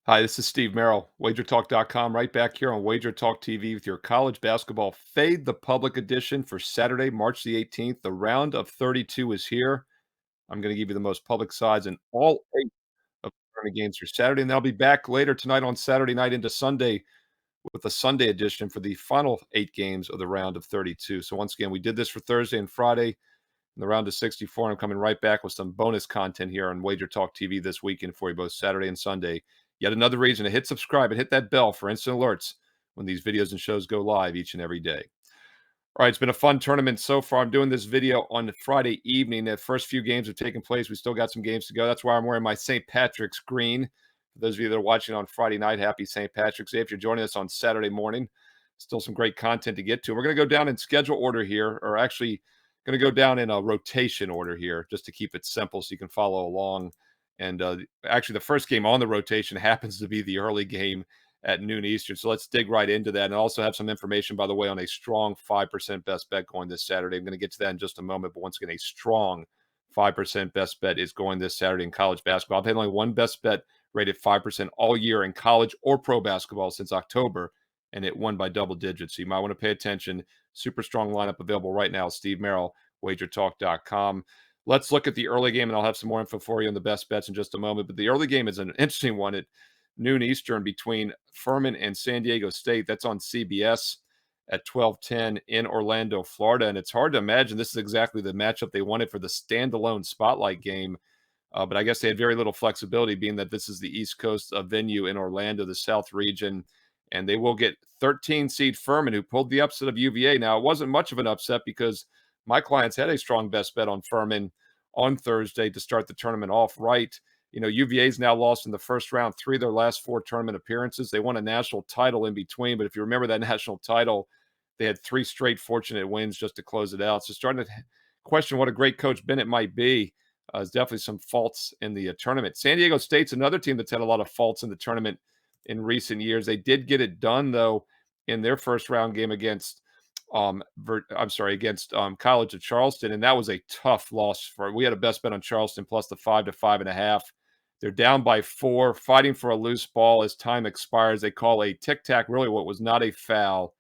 Hi, this is Steve Merril, WagerTalk.com, right back here on WagerTalk TV with your college basketball Fade the Public edition for Saturday, March the 18th. The round of 32 is here. I'm going to give you the most public sides in all eight of the tournament games for Saturday, and I'll be back later tonight on Saturday night into Sunday with the Sunday edition for the final 8 games of the round of 32. So once again, we did this for Thursday and Friday in the round of 64, and I'm coming right back with some bonus content here on Wager Talk TV this weekend for you both Saturday and Sunday. Yet another reason to hit subscribe and hit that bell for instant alerts when these videos and shows go live each and every day. All right, it's been a fun tournament so far. I'm doing this video on Friday evening. The first few games have taken place. We still got some games to go. That's why I'm wearing my St. Patrick's green. For those of you that are watching on Friday night, happy St. Patrick's Day. If you're joining us on Saturday morning, still some great content to get to. We're going to go down in schedule order here, or actually going to go down in a rotation order here, just to keep it simple so you can follow along. And actually, the first game on the rotation happens to be the early game at noon Eastern. So let's dig right into that. And I also have some information, by the way, on a strong 5% best bet going this Saturday. I'm going to get to that in just a moment. But once again, a strong 5% best bet is going this Saturday in college basketball. I've had only one best bet rated 5% all year in college or pro basketball since October, and it won by double digits. So you might want to pay attention. Super strong lineup available right now. Steve Merril, WagerTalk.com. Let's look at the early game, and I'll have some more info for you on the best bets in just a moment. But the early game is an interesting one at noon Eastern between Furman and San Diego State. That's on CBS at 12:10 in Orlando, Florida. And it's hard to imagine this is exactly the matchup they wanted for the standalone spotlight game. But I guess they had very little flexibility, being that this is the East Coast venue in Orlando, the South region. And they will get 13 seed Furman, who pulled the upset of UVA. Now, it wasn't much of an upset because my clients had a strong best bet on Furman on Thursday to start the tournament off right. You know, UVA's now lost in the first round 3 of their last 4 tournament appearances. They won a national title in between, but if you remember that national title, they had 3 straight fortunate wins just to close it out. So starting to question what a great coach Bennett might be. There's definitely some faults in the tournament. San Diego State's another team that's had a lot of faults in the tournament in recent years. They did get it done, though, in their first round game against College of Charleston, and that was a tough loss for. We had a best bet on Charleston plus the 5 to 5.5. They're down by 4, fighting for a loose ball as time expires. They call a tic-tac, really what was not a foul,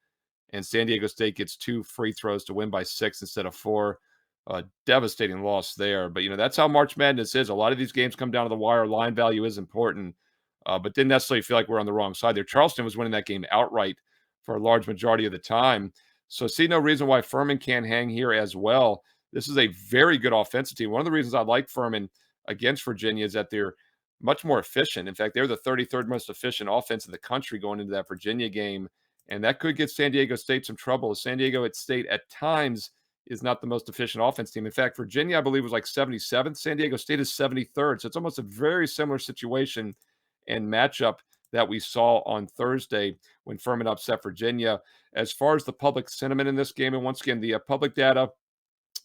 and San Diego State gets 2 free throws to win by 6 instead of 4. A devastating loss there. But, you know, that's how March Madness is. A lot of these games come down to the wire. Line value is important, but didn't necessarily feel like we're on the wrong side there. Charleston was winning that game outright for a large majority of the time. So see no reason why Furman can't hang here as well. This is a very good offensive team. One of the reasons I like Furman against Virginia is that they're much more efficient. In fact, they're the 33rd most efficient offense in the country going into that Virginia game. And that could get San Diego State some trouble. San Diego State at times is not the most efficient offense team. In fact, Virginia, I believe, was like 77th. San Diego State is 73rd. So it's almost a very similar situation and matchup that we saw on Thursday when Furman upset Virginia. As far as the public sentiment in this game, and once again, the public data,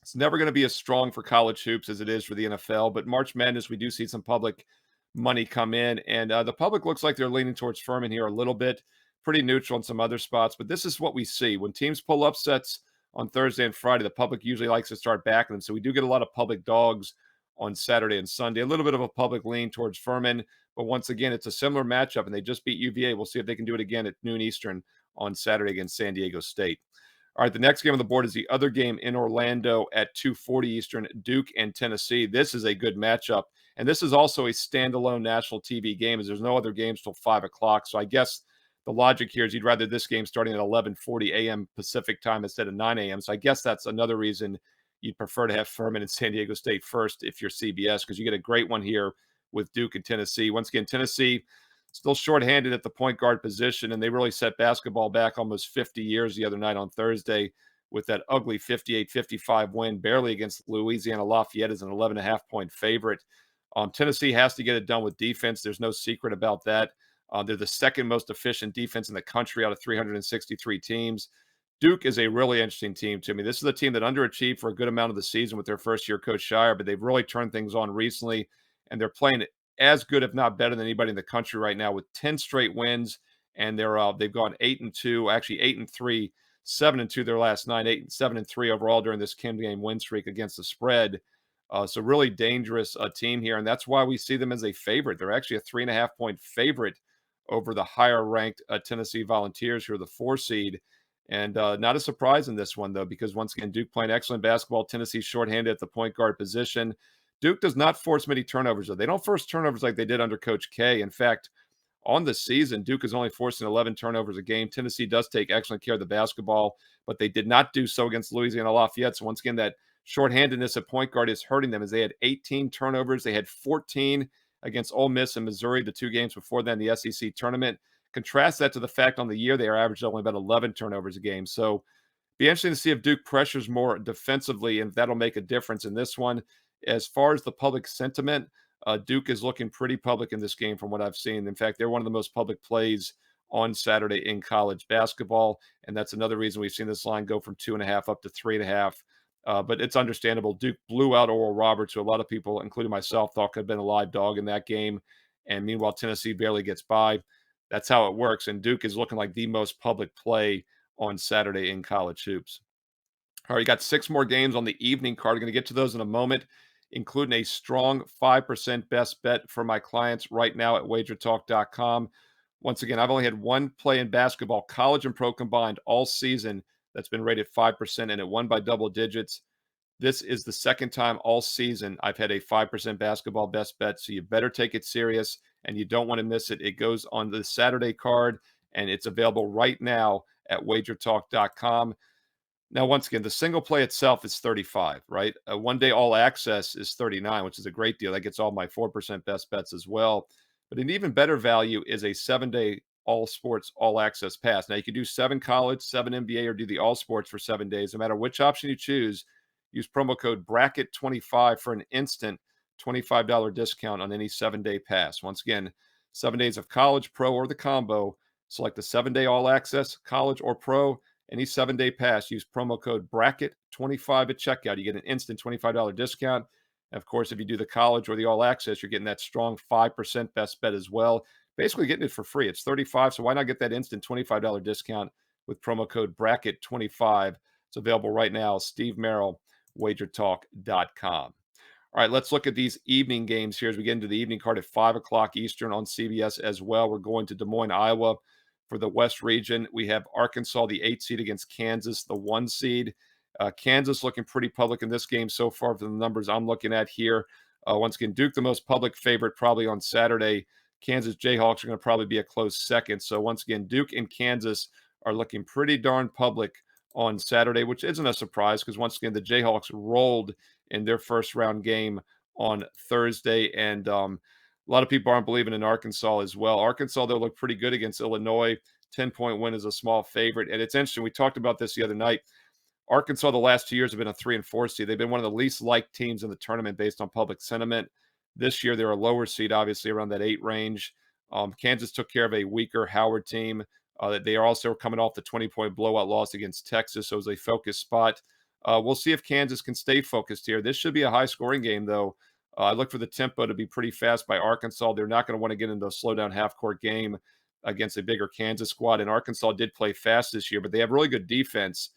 it's never going to be as strong for college hoops as it is for the NFL. But March Madness, we do see some public money come in, and the public looks like they're leaning towards Furman here a little bit, pretty neutral in some other spots. But this is what we see when teams pull upsets on Thursday and Friday. The public usually likes to start backing them, so we do get a lot of public dogs on Saturday and Sunday. A little bit of a public lean towards Furman, but once again, it's a similar matchup, and they just beat UVA. We'll see if they can do it again at noon Eastern on Saturday against San Diego State. All right, the next game on the board is the other game in Orlando at 2:40 Eastern, Duke and Tennessee. This is a good matchup, and this is also a standalone national TV game, as there's no other games till 5 o'clock. So I guess the logic here is you'd rather this game starting at 11:40 a.m. Pacific time instead of 9 a.m. So I guess that's another reason you'd prefer to have Furman and San Diego State first if you're CBS, because you get a great one here with Duke and Tennessee. Once again, Tennessee still shorthanded at the point guard position, and they really set basketball back almost 50 years the other night on Thursday with that ugly 58-55 win, barely against Louisiana Lafayette as an 11.5-point favorite. Tennessee has to get it done with defense. There's no secret about that. They're the second most efficient defense in the country out of 363 teams. Duke is a really interesting team to me. This is a team that underachieved for a good amount of the season with their first-year coach Shire, but they've really turned things on recently, and they're playing as good, if not better, than anybody in the country right now with 10 straight wins, and they've gone 8-2, actually 8-3, 7-2 their last 9, 8-7-3 overall during this 10-game win streak against the spread. So really dangerous team here, and that's why we see them as a favorite. They're actually a 3.5-point favorite over the higher-ranked Tennessee Volunteers, who are the 4 seed. And not a surprise in this one, though, because once again, Duke playing excellent basketball. Tennessee shorthanded at the point guard position. Duke does not force many turnovers, though. They don't force turnovers like they did under Coach K. In fact, on the season, Duke is only forcing 11 turnovers a game. Tennessee does take excellent care of the basketball, but they did not do so against Louisiana Lafayette. So once again, that shorthandedness at point guard is hurting them, as they had 18 turnovers. They had 14 against Ole Miss and Missouri, the 2 games before then, the SEC tournament. Contrast that to the fact on the year they are averaged only about 11 turnovers a game. So be interesting to see if Duke pressures more defensively, and that'll make a difference in this one. As far as the public sentiment, Duke is looking pretty public in this game from what I've seen. In fact, they're one of the most public plays on Saturday in college basketball, and that's another reason we've seen this line go from 2.5 up to 3.5. But it's understandable. Duke blew out Oral Roberts, who a lot of people, including myself, thought could have been a live dog in that game. And meanwhile, Tennessee barely gets by. That's how it works. And Duke is looking like the most public play on Saturday in college hoops. All right, you got 6 more games on the evening card. I'm going to get to those in a moment, including a strong 5% best bet for my clients right now at WagerTalk.com. Once again, I've only had one play in basketball, college and pro combined, all season that's been rated 5%, and it won by double digits. This is the second time all season I've had a 5% basketball best bet, so you better take it serious, and you don't want to miss it. It goes on the Saturday card, and it's available right now at WagerTalk.com. Now, once again, the single play itself is 35, right? One day all access is 39, which is a great deal. That gets all my 4% best bets as well. But an even better value is a 7-day all sports, all access pass. Now, you can do 7 college, 7 NBA, or do the all sports for 7 days. No matter which option you choose, use promo code BRACKET25 for an instant $25 discount on any 7-day pass. Once again, 7 days of college, pro, or the combo. Select the 7-day all access, college, or pro. Any 7-day pass, use promo code BRACKET25 at checkout. You get an instant $25 discount. And of course, if you do the college or the all access, you're getting that strong 5% best bet as well. Basically getting it for free. It's 35, so why not get that instant $25 discount with promo code BRACKET25? It's available right now. Steve Merril, WagerTalk.com. All right, let's look at these evening games here as we get into the evening card at 5 o'clock Eastern on CBS as well. We're going to Des Moines, Iowa. For the West region, we have Arkansas, the 8 seed, against Kansas, the 1 seed. Kansas looking pretty public in this game so far from the numbers I'm looking at here. Once again, Duke, the most public favorite probably on Saturday. Kansas Jayhawks are going to probably be a close second. So once again, Duke and Kansas are looking pretty darn public on Saturday, which isn't a surprise because once again, the Jayhawks rolled in their first round game on Thursday. And a lot of people aren't believing in Arkansas as well. Arkansas, they'll look pretty good against Illinois. 10-point win is a small favorite. And it's interesting. We talked about this the other night. Arkansas, the last 2 years, have been a 3 and 4 seed. They've been one of the least liked teams in the tournament based on public sentiment. This year, they're a lower seed, obviously, around that 8 range. Kansas took care of a weaker Howard team. They are also coming off the 20-point blowout loss against Texas, so it was a focused spot. We'll see if Kansas can stay focused here. This should be a high-scoring game, though. I look for the tempo to be pretty fast by Arkansas. They're not going to want to get into a slow-down half-court game against a bigger Kansas squad. And Arkansas did play fast this year, but they have really good defense.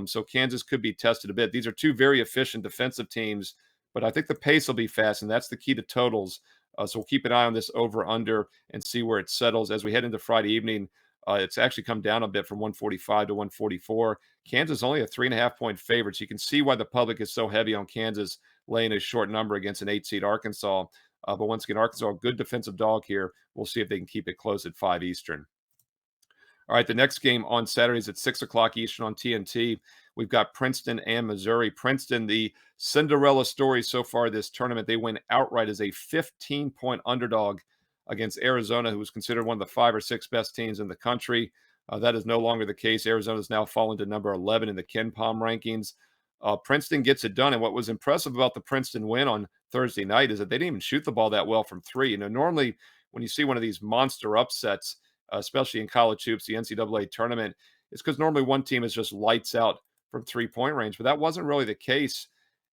So Kansas could be tested a bit. These are 2 very efficient defensive teams, but I think the pace will be fast, and that's the key to totals. So we'll keep an eye on this over-under and see where it settles. As we head into Friday evening, it's actually come down a bit from 145 to 144. Kansas only a 3.5-point favorite, so you can see why the public is so heavy on Kansas laying a short number against an 8-seed Arkansas. But once again, Arkansas, a good defensive dog here. We'll see if they can keep it close at 5 Eastern. All right, the next game on Saturday is at 6 o'clock Eastern on TNT. We've got Princeton and Missouri. Princeton, the Cinderella story so far this tournament. They win outright as a 15-point underdog against Arizona, who was considered one of the 5 or 6 best teams in the country. That is no longer the case. Arizona has now fallen to number 11 in the Ken Pom rankings. Princeton gets it done. And what was impressive about the Princeton win on Thursday night is that they didn't even shoot the ball that well from 3. You know, normally when you see one of these monster upsets, especially in college hoops, the NCAA tournament, it's because normally one team is just lights out from 3-point range. But that wasn't really the case.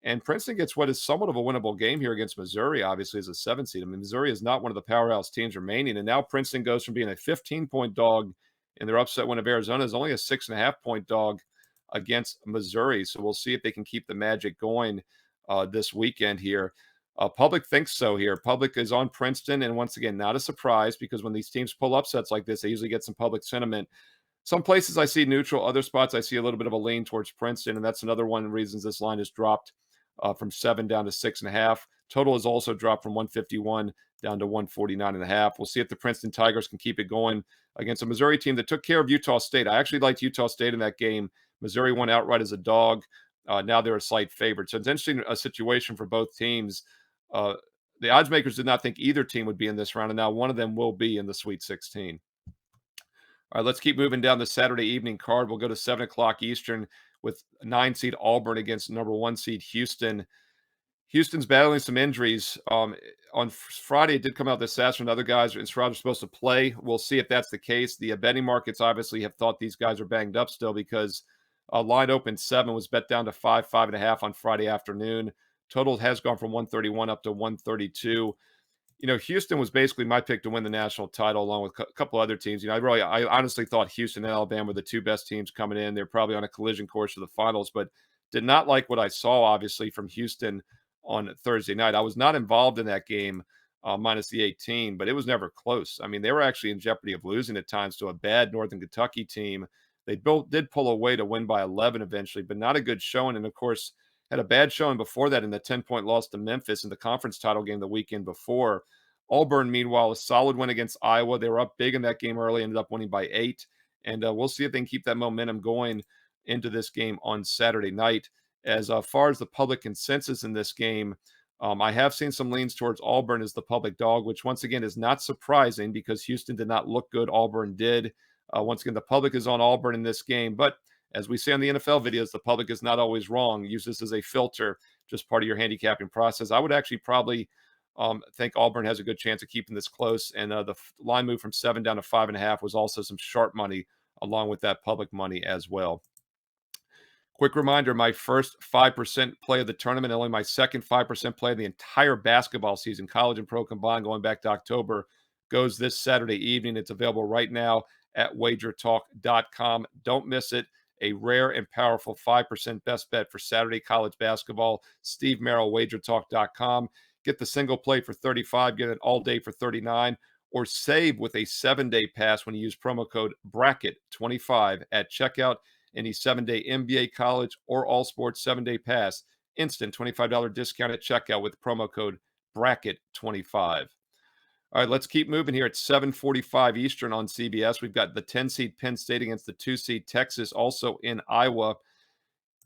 And Princeton gets what is somewhat of a winnable game here against Missouri, obviously, as a 7 seed. I mean, Missouri is not one of the powerhouse teams remaining. And now Princeton goes from being a 15-point dog in their upset win of Arizona is only a 6.5-point dog against Missouri. So we'll see if they can keep the magic going this weekend here. Public thinks so here. Public is on Princeton, and once again, not a surprise because when these teams pull upsets like this, they usually get some public sentiment. Some places I see neutral, other spots I see a little bit of a lean towards Princeton, and that's another one of the reasons this line has dropped from 7 down to 6.5. Total has also dropped from 151 down to 149.5. We'll see if the Princeton Tigers can keep it going against a Missouri team that took care of Utah State. I actually liked Utah State in that game. Missouri won outright as a dog. Now they're a slight favorite. So it's an interesting situation for both teams. Uh, the odds makers did not think either team would be in this round, and now one of them will be in the Sweet 16. All right, let's keep moving down the Saturday evening card. We'll go to 7 o'clock Eastern with 9 seed Auburn against number 1 seed Houston. Houston's battling some injuries. On Friday, it did come out that Sasser and other guys in Stroud are supposed to play. We'll see if that's the case. The betting markets obviously have thought these guys are banged up still because line open 7 was bet down to 5, 5.5 on Friday afternoon. Total has gone from 131 up to 132. Houston was basically my pick to win the national title along with a couple other teams. I honestly thought Houston and Alabama were the two best teams coming in. They're probably on a collision course for the finals, but did not like what I saw, obviously, from Houston on Thursday night. I was not involved in that game, minus the 18, but it was never close. I mean, they were actually in jeopardy of losing at times to a bad Northern Kentucky team. They both did pull away to win by 11 eventually, but not a good showing. And, of course, had a bad showing before that in the 10-point loss to Memphis in the conference title game the weekend before. Auburn, meanwhile, a solid win against Iowa. They were up big in that game early, ended up winning by 8. And we'll see if they can keep that momentum going into this game on Saturday night. As far as the public consensus in this game, I have seen some leans towards Auburn as the public dog, which once again is not surprising because Houston did not look good. Auburn did. Once again, the public is on Auburn in this game. But as we see on the NFL videos, the public is not always wrong. Use this as a filter, just part of your handicapping process. I would actually probably think Auburn has a good chance of keeping this close. And the line move from 7 down to 5.5 was also some sharp money along with that public money as well. Quick reminder, my first 5% play of the tournament, only my second 5% play of the entire basketball season, college and pro combined, going back to October, goes this Saturday evening. It's available right now at WagerTalk.com. Don't miss it. A rare and powerful 5% best bet for Saturday college basketball. Steve Merril, WagerTalk.com. Get the single play for $35, get it all day for $39, or save with a 7-day pass when you use promo code BRACKET25 at checkout. Any 7-day NBA, college, or all sports 7-day pass. Instant $25 discount at checkout with promo code BRACKET25. All right, let's keep moving here at 7:45 Eastern on CBS. We've got the 10-seed Penn State against the 2-seed Texas, also in Iowa.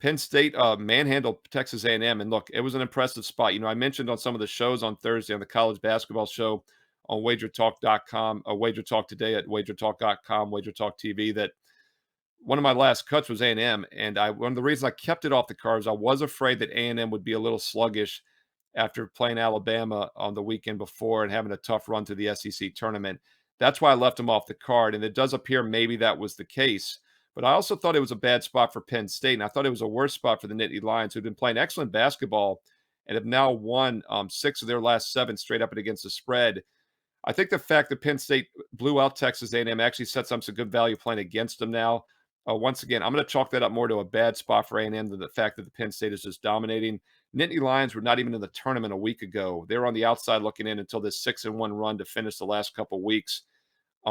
Penn State manhandled Texas A&M, and look, it was an impressive spot. I mentioned on some of the shows on Thursday on the college basketball show on WagerTalk.com, WagerTalk today at WagerTalk.com, WagerTalk TV, that one of my last cuts was A&M, and one of the reasons I kept it off the cards, I was afraid that A&M would be a little sluggish after playing Alabama on the weekend before and having a tough run to the SEC tournament. That's why I left them off the card, and it does appear maybe that was the case. But I also thought it was a bad spot for Penn State, and I thought it was a worse spot for the Nittany Lions, who've been playing excellent basketball and have now won 6 of their last 7 straight up and against the spread. I think the fact that Penn State blew out Texas A&M actually sets up some good value playing against them now. Once again, I'm going to chalk that up more to a bad spot for A&M than the fact that the Penn State is just dominating. Nittany Lions were not even in the tournament a week ago. They were on the outside looking in until this 6-1 run to finish the last couple weeks.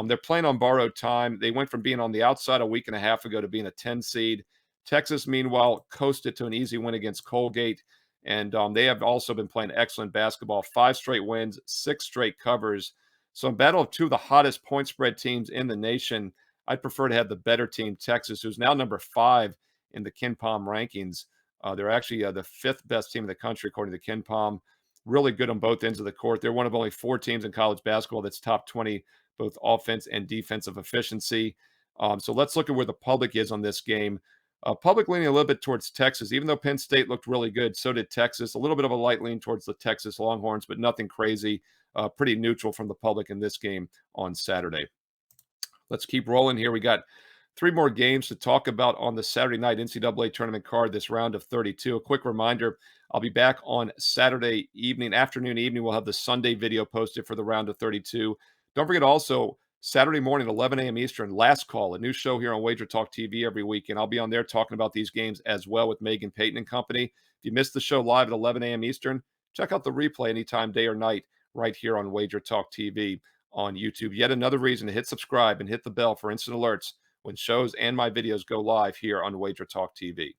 They're playing on borrowed time. They went from being on the outside a week and a half ago to being a 10 seed. Texas, meanwhile, coasted to an easy win against Colgate. And they have also been playing excellent basketball. 5 straight wins, 6 straight covers. So in battle of 2 of the hottest point spread teams in the nation, I'd prefer to have the better team, Texas, who's now number 5 in the KenPom rankings. They're actually the 5th best team in the country, according to KenPom. Really good on both ends of the court. They're one of only 4 teams in college basketball that's top 20, both offense and defensive efficiency. So let's look at where the public is on this game. Public leaning a little bit towards Texas, even though Penn State looked really good. So did Texas. A little bit of a light lean towards the Texas Longhorns, but nothing crazy. Pretty neutral from the public in this game on Saturday. Let's keep rolling here. We got 3 more games to talk about on the Saturday night NCAA tournament card, this round of 32. A quick reminder, I'll be back on Saturday evening, afternoon, evening. We'll have the Sunday video posted for the round of 32. Don't forget also, Saturday morning, 11 a.m. Eastern, Last Call, a new show here on WagerTalk TV every week. And I'll be on there talking about these games as well with Megan Payton and company. If you missed the show live at 11 a.m. Eastern, check out the replay anytime, day or night, right here on WagerTalk TV on YouTube. Yet another reason to hit subscribe and hit the bell for instant alerts when shows and my videos go live here on WagerTalk TV.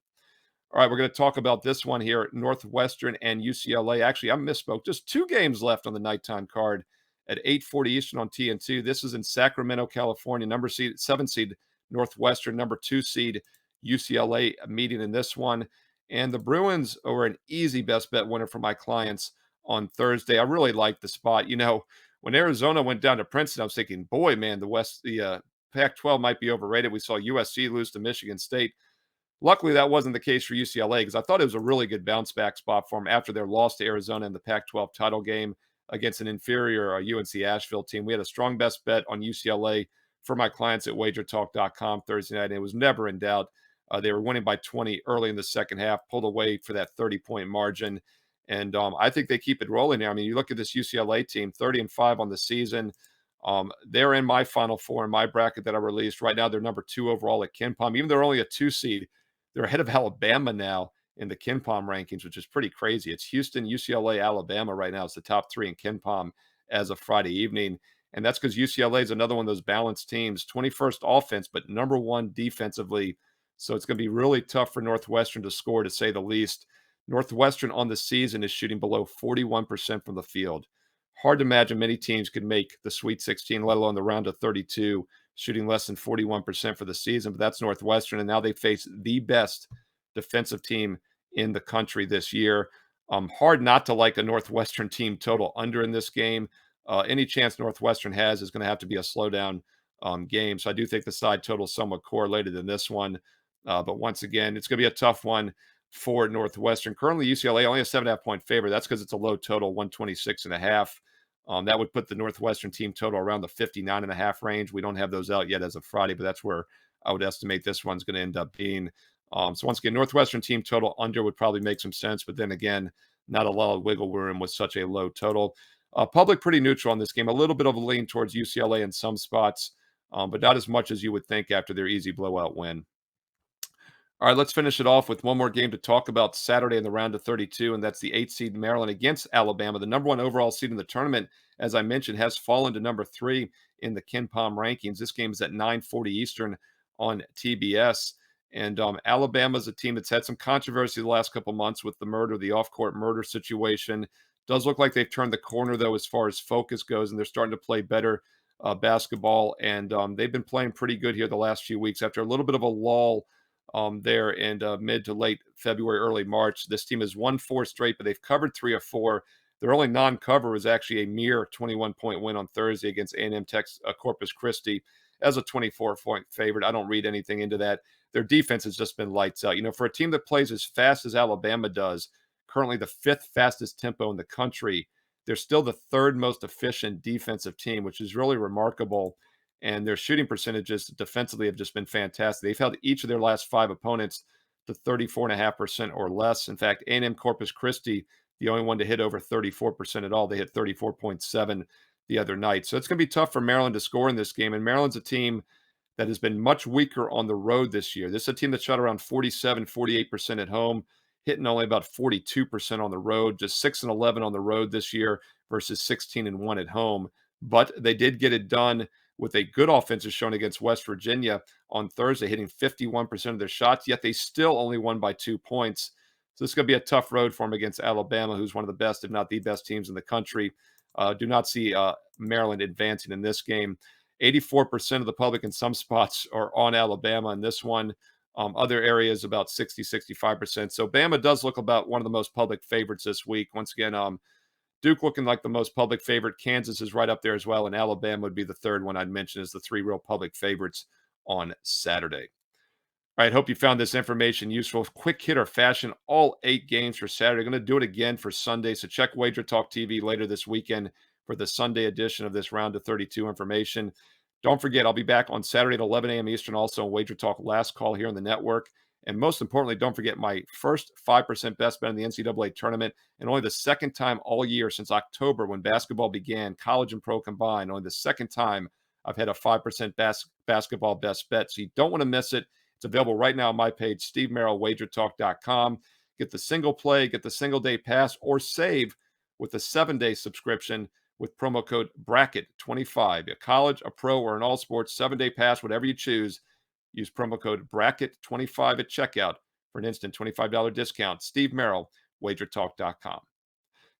All right, we're going to talk about this one here, Northwestern and UCLA. Actually, I misspoke. Just 2 games left on the nighttime card at 8:40 Eastern on TNT. This is in Sacramento, California. Number 7 seed Northwestern, number 2 seed UCLA meeting in this one. And the Bruins are an easy best bet winner for my clients on Thursday. I really like the spot. When Arizona went down to Princeton, I was thinking, boy, man, the Pac-12 might be overrated. We saw USC lose to Michigan State. Luckily, that wasn't the case for UCLA because I thought it was a really good bounce back spot for them after their loss to Arizona in the Pac-12 title game against an inferior UNC Asheville team. We had a strong best bet on UCLA for my clients at WagerTalk.com Thursday night, and it was never in doubt. They were winning by 20 early in the second half, pulled away for that 30-point margin, and I think they keep it rolling there. I mean, you look at this UCLA team, 30-5 on the season. They're in my Final Four in my bracket that I released. Right now, they're number 2 overall at KenPom. Even though they're only a 2 seed, they're ahead of Alabama now in the KenPom rankings, which is pretty crazy. It's Houston, UCLA, Alabama right now. It's the top 3 in KenPom as of Friday evening. And that's because UCLA is another one of those balanced teams, 21st offense, but number 1 defensively. So it's going to be really tough for Northwestern to score, to say the least. Northwestern on the season is shooting below 41% from the field. Hard to imagine many teams could make the Sweet 16, let alone the round of 32, shooting less than 41% for the season. But that's Northwestern, and now they face the best defensive team in the country this year. Hard not to like a Northwestern team total under in this game. Any chance Northwestern has is going to have to be a slowdown game. So I do think the side total is somewhat correlated in this one. But once again, it's going to be a tough one for Northwestern. Currently, UCLA only a 7.5-point favorite. That's because it's a low total, 126.5. That would put the Northwestern team total around the 59.5 range. We don't have those out yet as of Friday, but that's where I would estimate this one's going to end up being. So once again, Northwestern team total under would probably make some sense, but then again, not a lot of wiggle room with such a low total. Public pretty neutral on this game. A little bit of a lean towards UCLA in some spots, but not as much as you would think after their easy blowout win. All right, let's finish it off with one more game to talk about Saturday in the round of 32, and that's the 8 seed Maryland against Alabama. The number 1 overall seed in the tournament, as I mentioned, has fallen to number 3 in the KenPom rankings. This game is at 9:40 Eastern on TBS. And Alabama's a team that's had some controversy the last couple months with the off-court murder situation. Does look like they've turned the corner, though, as far as focus goes, and they're starting to play better basketball. And they've been playing pretty good here the last few weeks after a little bit of a lull there in mid to late February, early March. This team has won 4 straight, but they've covered 3 of 4. Their only non-cover was actually a mere 21-point win on Thursday against A&M Corpus Christi as a 24-point favorite. I don't read anything into that. Their defense has just been lights out. For a team that plays as fast as Alabama does, currently the 5th fastest tempo in the country, they're still the 3rd most efficient defensive team, which is really remarkable. And their shooting percentages defensively have just been fantastic. They've held each of their last 5 opponents to 34.5% or less. In fact, A&M Corpus Christi, the only one to hit over 34% at all. They hit 34.7 the other night. So it's going to be tough for Maryland to score in this game. And Maryland's a team that has been much weaker on the road this year. This is a team that shot around 47, 48% at home, hitting only about 42% on the road, just 6-11 on the road this year versus 16-1 at home. But they did get it done with a good offensive showing against West Virginia on Thursday, hitting 51% of their shots, yet they still only won by 2 points. So this is going to be a tough road for them against Alabama, who's one of the best, if not the best teams in the country. Do not see Maryland advancing in this game. 84% of the public in some spots are on Alabama in this one. Other areas about 60, 65%. So Bama does look about one of the most public favorites this week. Once again, Duke looking like the most public favorite. Kansas is right up there as well, and Alabama would be the 3rd one I'd mention as the 3 real public favorites on Saturday. All right, hope you found this information useful. Quick hitter fashion, all 8 games for Saturday. Going to do it again for Sunday, so check WagerTalk TV later this weekend for the Sunday edition of this round of 32 information. Don't forget, I'll be back on Saturday at 11 a.m. Eastern, also on WagerTalk Last Call here on the network. And most importantly, don't forget my first 5% best bet in the NCAA tournament, and only the 2nd time all year since October when basketball began, college and pro combined, only the 2nd time I've had a 5% basketball best bet. So you don't want to miss it. It's available right now on my page, Steve Merril, WagerTalk.com. Get the single play, get the single day pass, or save with a 7-day subscription with promo code BRACKET25. A college, a pro, or an all sports 7-day pass, whatever you choose. Use promo code BRACKET25 at checkout for an instant $25 discount. Steve Merril, WagerTalk.com.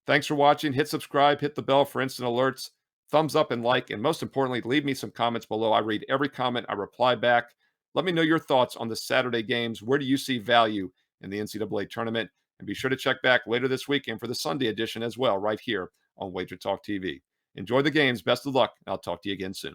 Thanks for watching. Hit subscribe, hit the bell for instant alerts, thumbs up and like, and most importantly, leave me some comments below. I read every comment. I reply back. Let me know your thoughts on the Saturday games. Where do you see value in the NCAA tournament? And be sure to check back later this weekend for the Sunday edition as well, right here on WagerTalk TV. Enjoy the games. Best of luck. I'll talk to you again soon.